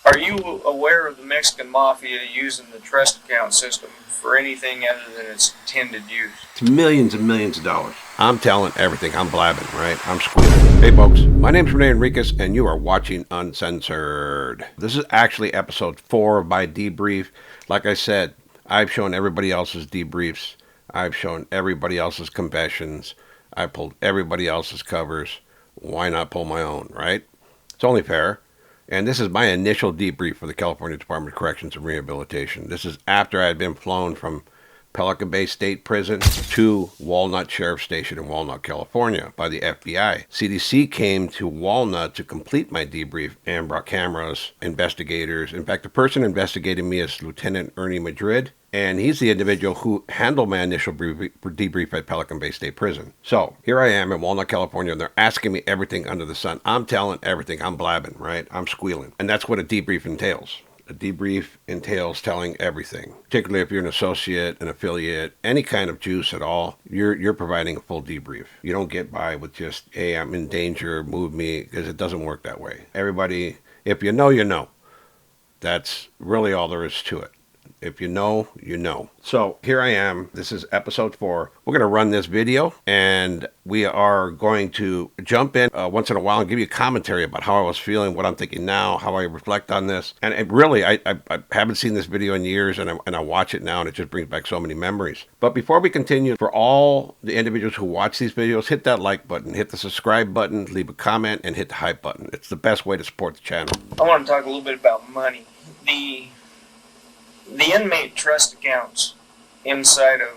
Are you aware of the Mexican Mafia using the trust account system for anything other than its intended use? It's millions and millions of dollars. I'm telling everything. I'm blabbing, right? I'm squealing. Hey, folks. My name's Rene Enriquez, and you are watching Uncensored. This is actually episode 4 of my Debrief. Like I said, I've shown everybody else's debriefs. I've shown everybody else's confessions. I pulled everybody else's covers. Why not pull my own, right? It's only fair. And this is my initial debrief for the California Department of Corrections and Rehabilitation. This is after I had been flown from Pelican Bay State Prison to Walnut Sheriff Station in Walnut, California by the FBI. CDC came to Walnut to complete my debrief and brought cameras, investigators. In fact, the person investigating me is Lieutenant Ernie Madrid, and he's the individual who handled my initial debrief at Pelican Bay State Prison. So here I am in Walnut, California, and they're asking me everything under the sun. I'm telling everything. I'm blabbing, right? I'm squealing. And that's what a debrief entails. A debrief entails telling everything, particularly if you're an associate, an affiliate, any kind of juice at all. You're providing a full debrief. You don't get by with just, hey, I'm in danger, move me, because it doesn't work that way. Everybody, if you know, you know. That's really all there is to it. If you know, you know. So here I am. This is episode 4. We're going to run this video, and we are going to jump in once in a while and give you commentary about how I was feeling, what I'm thinking now, how I reflect on this. And it really, I haven't seen this video in years, and I watch it now, and it just brings back so many memories. But before we continue, for all the individuals who watch these videos, hit that like button, hit the subscribe button, leave a comment, and hit the hype button. It's the best way to support the channel. I want to talk a little bit about money. The inmate trust accounts inside of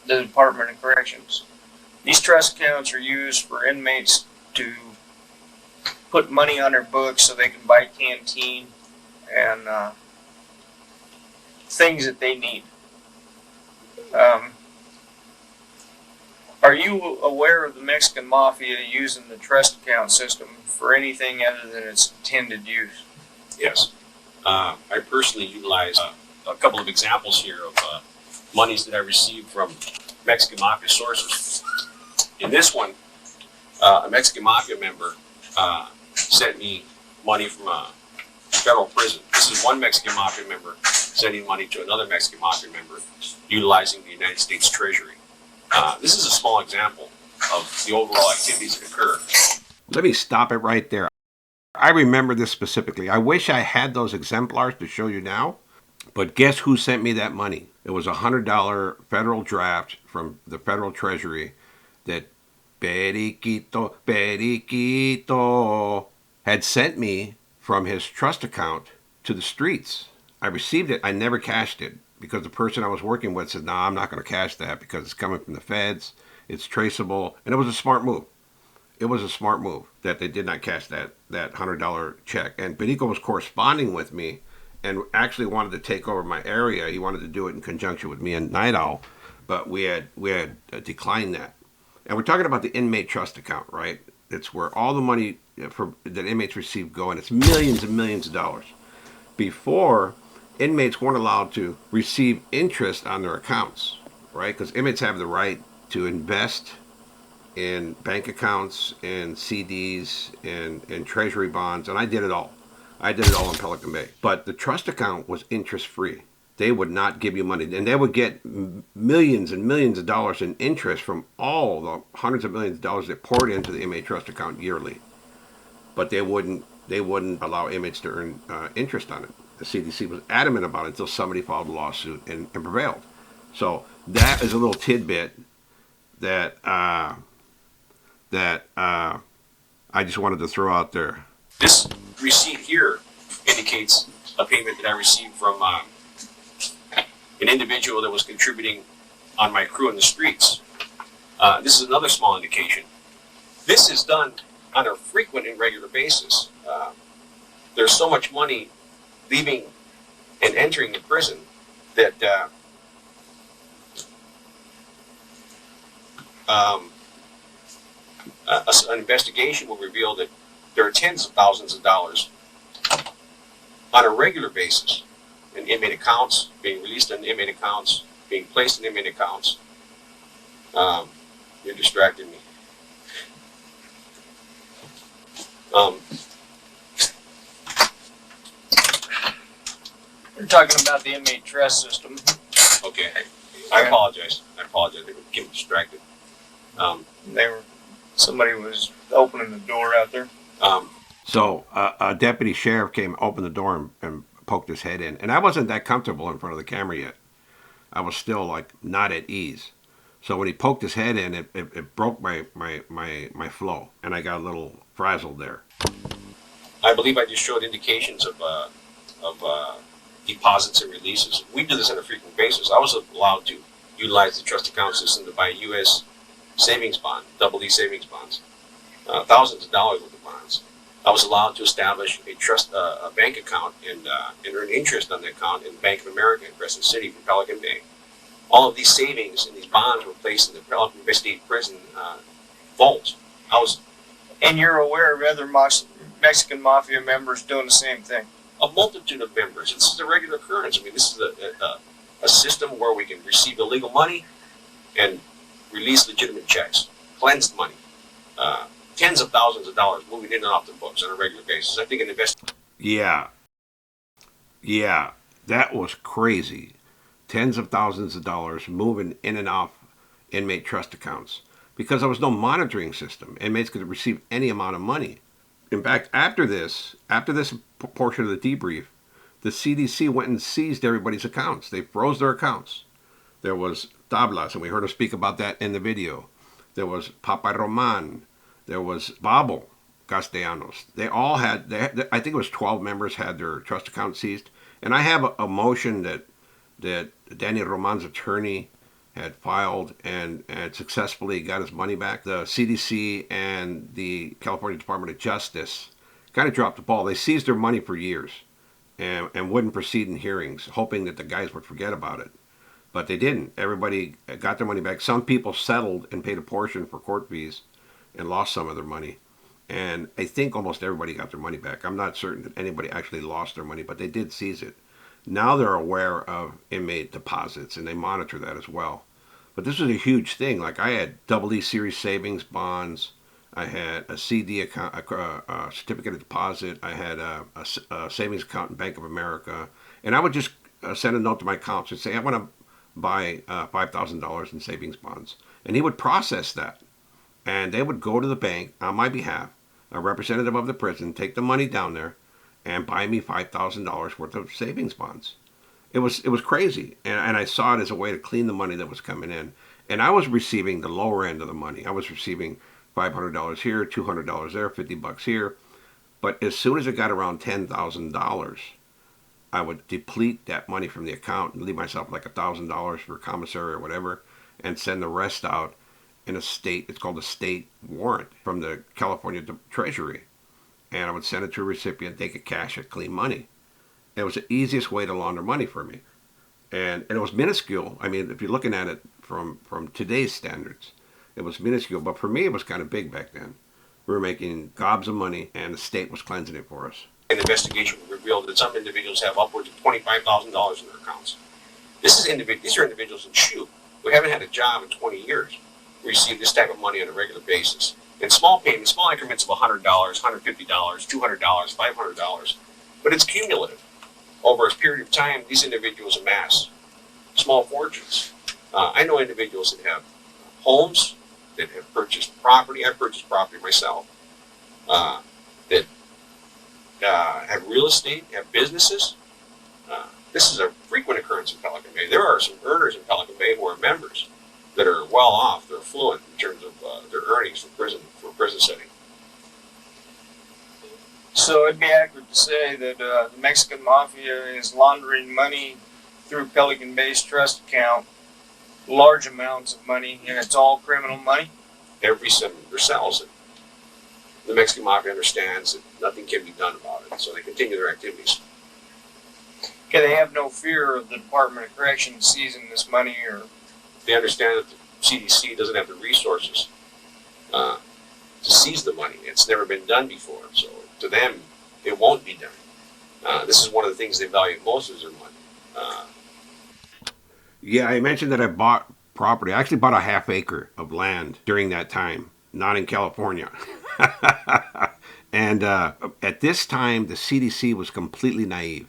the Department of Corrections. These trust accounts are used for inmates to put money on their books so they can buy canteen and things that they need. Are you aware of the Mexican Mafia using the trust account system for anything other than its intended use? Yes. I personally utilize a couple of examples here of monies that I received from Mexican Mafia sources. In this one, a Mexican Mafia member sent me money from a federal prison. This is one Mexican Mafia member sending money to another Mexican Mafia member utilizing the United States Treasury. This is a small example of the overall activities that occur. Let me stop it right there. I remember this specifically. I wish I had those exemplars to show you now, but guess who sent me that money? It was a $100 federal draft from the federal treasury that Periquito had sent me from his trust account to the streets. I received it. I never cashed it because the person I was working with said, no, I'm not going to cash that because it's coming from the feds. It's traceable. And it was a smart move. It was a smart move that they did not cash that $100 check. And Perico was corresponding with me and actually wanted to take over my area. He wanted to do it in conjunction with me and Night Owl, but we had declined that. And we're talking about the inmate trust account, right? It's where all the money that inmates receive go, and it's millions and millions of dollars. Before, inmates weren't allowed to receive interest on their accounts, right? Because inmates have the right to invest in bank accounts and CDs and treasury bonds, and I did it all. I did it all in Pelican Bay. But the trust account was interest-free. They would not give you money, and they would get millions and millions of dollars in interest from all the hundreds of millions of dollars that poured into the inmate trust account yearly. But they wouldn't allow inmates to earn interest on it. The CDC was adamant about it until somebody filed a lawsuit and prevailed. So that is a little tidbit that I just wanted to throw out there. This receipt here indicates a payment that I received from an individual that was contributing on my crew in the streets. This is another small indication. This is done on a frequent and regular basis. There's so much money leaving and entering the prison that an investigation will reveal that there are tens of thousands of dollars on a regular basis in inmate accounts, being released in inmate accounts, being placed in inmate accounts. You're distracting me. We're talking about the inmate trust system. Okay, I apologize. I apologize. I was getting distracted. Somebody was opening the door out there. So a deputy sheriff came, opened the door, and poked his head in. And I wasn't that comfortable in front of the camera yet. I was still like not at ease. So when he poked his head in, it broke my flow, and I got a little frazzled there. I believe I just showed indications of deposits and releases. We do this on a frequent basis. I was allowed to utilize the trust account system to buy U.S. savings bond, double E savings bonds, thousands of dollars worth of bonds. I was allowed to establish a bank account and earn interest on the account in Bank of America in Crescent City from Pelican Bay. All of these savings and these bonds were placed in the Pelican Bay State Prison vault. And you're aware of other Mexican Mafia members doing the same thing? A multitude of members. This is a regular occurrence. I mean, this is a system where we can receive illegal money and release legitimate checks, cleansed money. Tens of thousands of dollars moving in and off the books on a regular basis. I think an investor. Yeah, that was crazy. Tens of thousands of dollars moving in and off inmate trust accounts because there was no monitoring system. Inmates could receive any amount of money. In fact, after this portion of the debrief, the CDC went and seized everybody's accounts. They froze their accounts. There was Tablas, and we heard him speak about that in the video. There was Papa Roman. There was Babo Castellanos. They all had, I think it was 12 members had their trust account seized. And I have a motion that Danny Roman's attorney had filed and successfully got his money back. The CDC and the California Department of Justice kind of dropped the ball. They seized their money for years and wouldn't proceed in hearings, hoping that the guys would forget about it. But they didn't. Everybody got their money back. Some people settled and paid a portion for court fees and lost some of their money. And I think almost everybody got their money back. I'm not certain that anybody actually lost their money, but they did seize it. Now they're aware of inmate deposits, and they monitor that as well. But this was a huge thing. Like I had double E series savings bonds. I had a CD account, a certificate of deposit. I had a savings account in Bank of America. And I would just send a note to my accountant and say, I want to buy $5,000 in savings bonds. And he would process that. And they would go to the bank on my behalf, a representative of the prison, take the money down there and buy me $5,000 worth of savings bonds. It was crazy. And I saw it as a way to clean the money that was coming in. And I was receiving the lower end of the money. I was receiving $500 here, $200 there, $50 here. But as soon as it got around $10,000, I would deplete that money from the account and leave myself like $1,000 for commissary or whatever and send the rest out in a state, it's called a state warrant from the California Treasury. And I would send it to a recipient, they could cash it, clean money. It was the easiest way to launder money for me. And it was minuscule. I mean, if you're looking at it from today's standards, it was minuscule. But for me, it was kind of big back then. We were making gobs of money, and the state was cleansing it for us. An investigation revealed that some individuals have upwards of $25,000 in their accounts. These are individuals in shoe who haven't had a job in 20 years who receive this type of money on a regular basis. In small payments, small increments of $100, $150, $200, $500, but it's cumulative. Over a period of time, these individuals amass small fortunes. I know individuals that have homes, that have purchased property. I've purchased property myself. That have real estate, have businesses. This is a frequent occurrence in Pelican Bay. There are some earners in Pelican Bay who are members that are well off. They're affluent in terms of their earnings for prison setting. So it'd be accurate to say that the Mexican Mafia is laundering money through Pelican Bay's trust account, large amounts of money, and it's all criminal money? Every member sells it. The Mexican Mafia understands that nothing can be done about it, so they continue their activities. Okay, they have no fear of the Department of Corrections seizing this money, or they understand that the CDC doesn't have the resources to seize the money. It's never been done before, so to them, it won't be done. This is one of the things they value most is their money. Yeah, I mentioned that I bought property. I actually bought a half acre of land during that time, not in California. And at this time, the CDC was completely naive.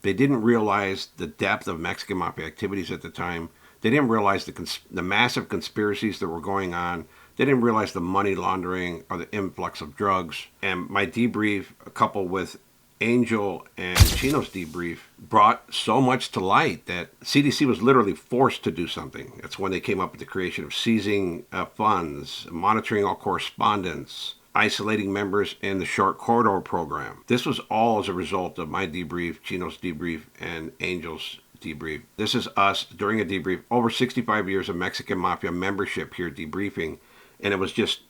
They didn't realize the depth of Mexican Mafia activities at the time. They didn't realize the massive conspiracies that were going on. They didn't realize the money laundering or the influx of drugs. And my debrief, coupled with Angel and Chino's debrief, brought so much to light that CDC was literally forced to do something. That's when they came up with the creation of seizing funds, monitoring all correspondence, isolating members in the short corridor program. This was all as a result of my debrief, Chino's debrief, and Angel's debrief. This is us during a debrief. Over 65 years of Mexican Mafia membership here debriefing, and it was just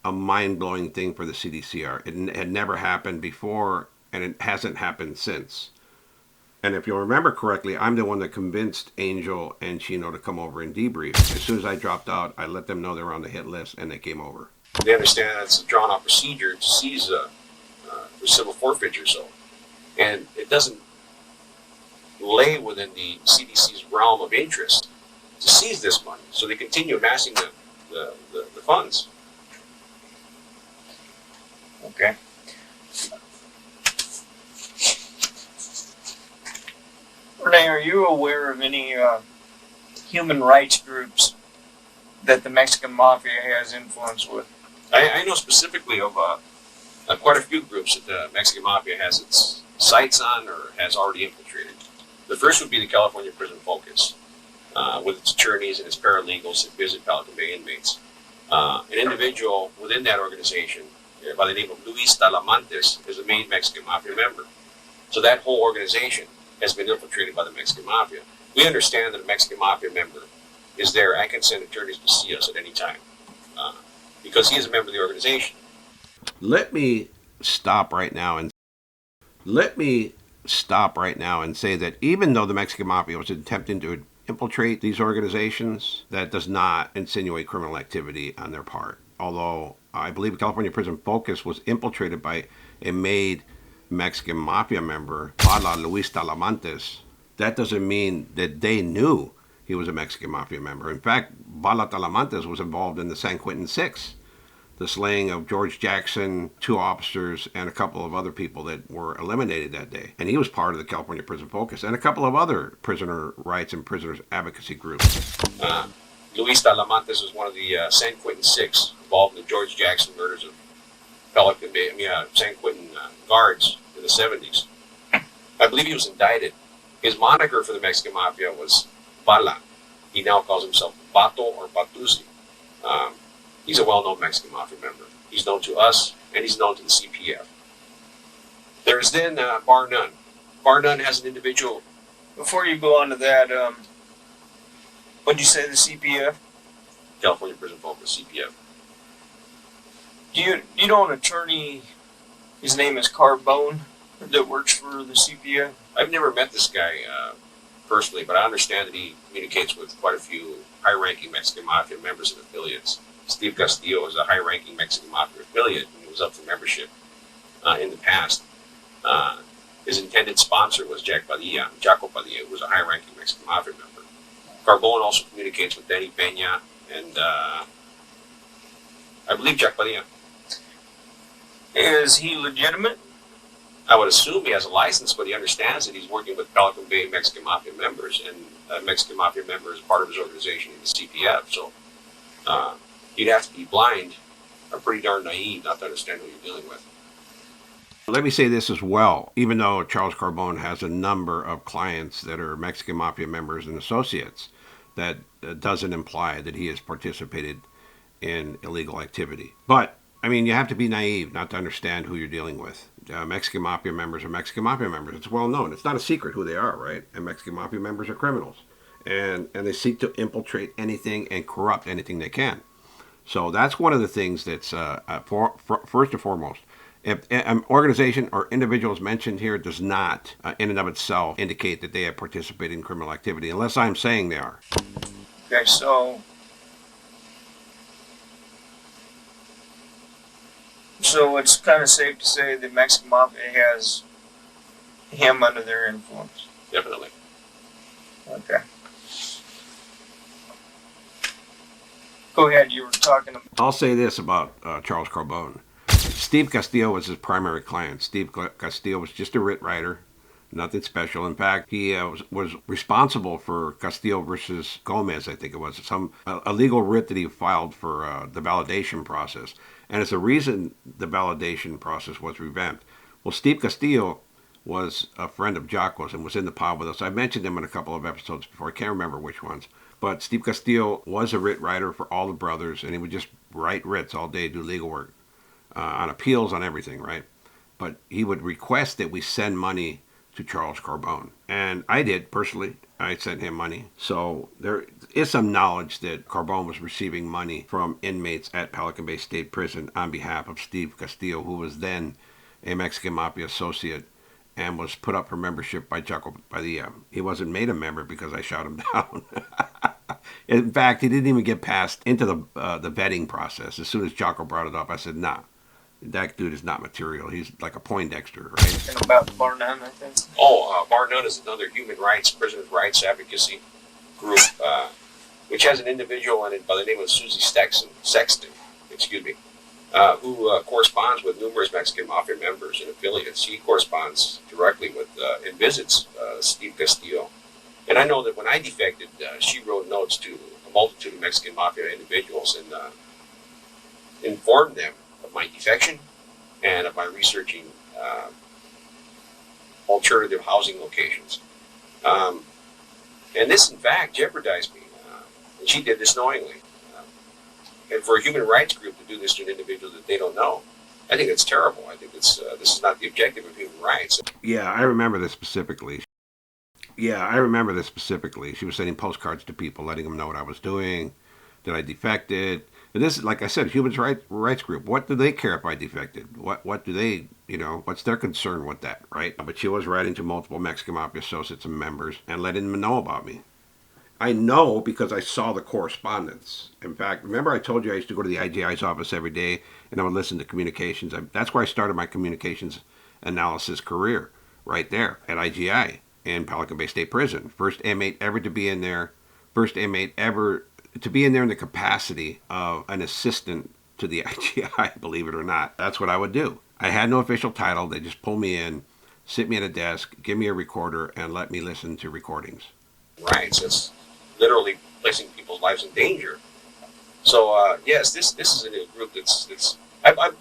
a mind-blowing thing for the CDCR. It had never happened before, and it hasn't happened since. And if you'll remember correctly, I'm the one that convinced Angel and Chino to come over and debrief. As soon as I dropped out, I let them know they were on the hit list, and they came over. They understand that it's a drawn-out procedure to seize for civil forfeiture, and it doesn't lay within the CDC's realm of interest to seize this money, so they continue amassing the funds. Okay. Rene, are you aware of any human rights groups that the Mexican Mafia has influence with? I know specifically of quite a few groups that the Mexican Mafia has its sights on or has already infiltrated. The first would be the California Prison Focus, with its attorneys and its paralegals that visit Pelican Bay inmates. An individual within that organization by the name of Luis Talamantes is a main Mexican Mafia member. So that whole organization has been infiltrated by the Mexican Mafia. We understand that a Mexican Mafia member is there. I can send attorneys to see us at any time because he is a member of the organization. Let me stop right now and say that even though the Mexican Mafia was attempting to infiltrate these organizations, that does not insinuate criminal activity on their part. Although I believe California Prison Focus was infiltrated by a made Mexican Mafia member, Bala Luis Talamantes, that doesn't mean that they knew he was a Mexican Mafia member. In fact, Bala Talamantes was involved in the San Quentin Six, the slaying of George Jackson, 2 officers, and a couple of other people that were eliminated that day. And he was part of the California Prison Focus and a couple of other prisoner rights and prisoners advocacy groups. Luis Talamantes was one of the San Quentin Six involved in the George Jackson murders of Pelican Bay, San Quentin guards in the 70s. I believe he was indicted. His moniker for the Mexican Mafia was Bala. He now calls himself Bato or Batusi. He's a well-known Mexican Mafia member. He's known to us, and he's known to the CPF. There's then Bar None. Bar None has an individual. Before you go on to that, what'd you say, the CPF? California Prison Focus, CPF. Do you know an attorney, his name is Carbone, that works for the CPF? I've never met this guy personally, but I understand that he communicates with quite a few high-ranking Mexican Mafia members and affiliates. Steve Castillo is a high-ranking Mexican Mafia affiliate, and he was up for membership in the past. His intended sponsor was Jaco Padilla, who was a high-ranking Mexican Mafia member. Carbone also communicates with Danny Peña and I believe Jaco Padilla. Is he legitimate? I would assume he has a license, but he understands that he's working with Pelican Bay Mexican Mafia members, and a Mexican Mafia member is part of his organization in the CPF. So you'd have to be blind or pretty darn naive not to understand who you're dealing with. Let me say this as well. Even though Charles Carbone has a number of clients that are Mexican Mafia members and associates, that doesn't imply that he has participated in illegal activity. But, I mean, you have to be naive not to understand who you're dealing with. Mexican Mafia members are Mexican Mafia members. It's well known. It's not a secret who they are, right? And Mexican Mafia members are criminals. And they seek to infiltrate anything and corrupt anything they can. So that's one of the things that's, first and foremost, if an organization or individual is mentioned here, does not, in and of itself, indicate that they have participated in criminal activity, unless I'm saying they are. Okay, so it's kind of safe to say that Mexican Mafia has him under their influence. Definitely. Okay. Go ahead, you were talking about... I'll say this about Charles Carbone. Steve Castillo was his primary client. Steve Castillo was just a writ writer. Nothing special. In fact, he was responsible for Castillo versus Gomez, I think it was, a legal writ that he filed for the validation process. And it's the reason the validation process was revamped. Well, Steve Castillo was a friend of Jocko's and was in the pod with us. I mentioned him in a couple of episodes before. I can't remember which ones. But Steve Castillo was a writ writer for all the brothers, and he would just write writs all day, do legal work on appeals, on everything, right? But he would request that we send money to Charles Carbone. And I did, personally. I sent him money. So there is some knowledge that Carbone was receiving money from inmates at Pelican Bay State Prison on behalf of Steve Castillo, who was then a Mexican Mafia associate and was put up for membership by Jocko. He wasn't made a member because I shot him down. In fact, he didn't even get passed into the vetting process. As soon as Jocko brought it up, I said, nah, that dude is not material. He's like a Poindexter, right? And about Bar None, I think. Oh, Bar None is another human rights, prisoners' rights advocacy group, which has an individual in it by the name of Susie Sexton, who corresponds with numerous Mexican Mafia members and affiliates. He corresponds directly with and visits Steve Castillo. And I know that when I defected, she wrote notes to a multitude of Mexican Mafia individuals and informed them of my defection and of my researching alternative housing locations. And this, in fact, jeopardized me. And she did this knowingly. And for a human rights group to do this to an individual that they don't know, I think it's terrible. I think this is not the objective of human rights. Yeah, I remember this specifically. She was sending postcards to people, letting them know what I was doing, that I defected. And this is, like I said, human rights group. What do they care if I defected? What do they, what's their concern with that, right? But she was writing to multiple Mexican Mafia associates and members and letting them know about me. I know because I saw the correspondence. In fact, remember I told you I used to go to the IGI's office every day and I would listen to communications. That's where I started my communications analysis career, right there at IGI in Pelican Bay State Prison. First inmate ever to be in there. First inmate ever to be in there in the capacity of an assistant to the IGI, believe it or not. That's what I would do. I had no official title. They just pull me in, sit me at a desk, give me a recorder, and let me listen to recordings. Right, so it's literally placing people's lives in danger. So yes, this is a group that's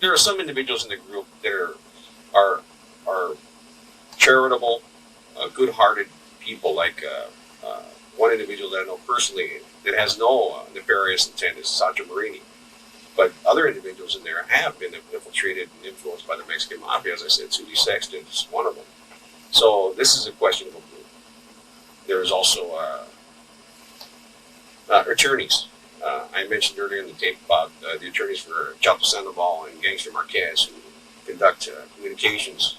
there are some individuals in the group that are charitable, good-hearted people. Like one individual that I know personally that has no nefarious intent is Sancho Marini. But other individuals in there have been infiltrated and influenced by the Mexican Mafia. As I said, Susie Sexton is one of them. So this is a questionable group. There is also attorneys. I mentioned earlier in the tape about the attorneys for Chato Sandoval and Gangster Marquez who conduct communications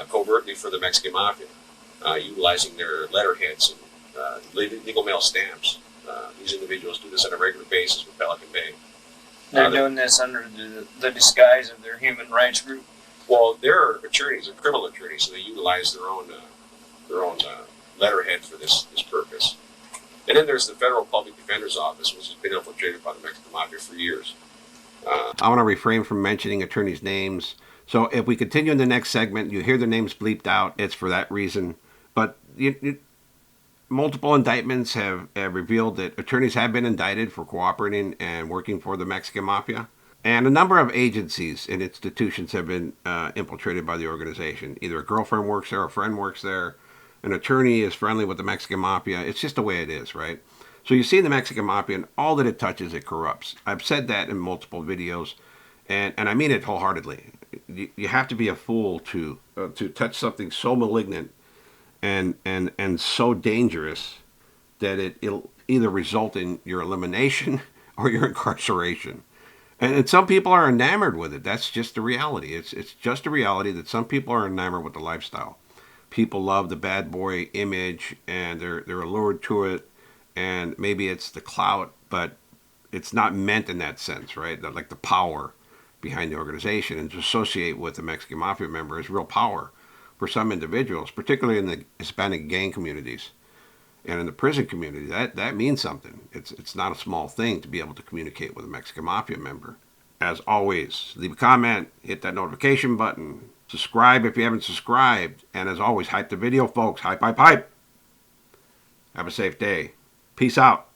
covertly for the Mexican Mafia, utilizing their letterheads and legal mail stamps. These individuals do this on a regular basis with Pelican Bay. They're doing this under the disguise of their human rights group. Well, they're attorneys, they're criminal attorneys, so they utilize their own letterhead for this purpose. And then there's the Federal Public Defender's Office, which has been infiltrated by the Mexican Mafia for years. I want to refrain from mentioning attorneys' names. So if we continue in the next segment, you hear their names bleeped out, it's for that reason. But multiple indictments have revealed that attorneys have been indicted for cooperating and working for the Mexican Mafia. And a number of agencies and institutions have been infiltrated by the organization. Either a girlfriend works there, a friend works there, an attorney is friendly with the Mexican Mafia. It's just the way it is, right? So you see the Mexican Mafia, and all that it touches, it corrupts. I've said that in multiple videos, and I mean it wholeheartedly. You have to be a fool to touch something so malignant and so dangerous that it'll either result in your elimination or your incarceration. And some people are enamored with it. That's just the reality. It's just a reality that some people are enamored with the lifestyle. People love the bad boy image, and they're allured to it, and maybe it's the clout, but it's not meant in that sense, right? Like the power behind the organization, and to associate with a Mexican Mafia member is real power for some individuals, particularly in the Hispanic gang communities and in the prison community. That means something. It's not a small thing to be able to communicate with a Mexican Mafia member. As always, leave a comment, hit that notification button, Subscribe if you haven't subscribed. And as always, hype the video, folks. Hype, hype, hype. Have a safe day. Peace out.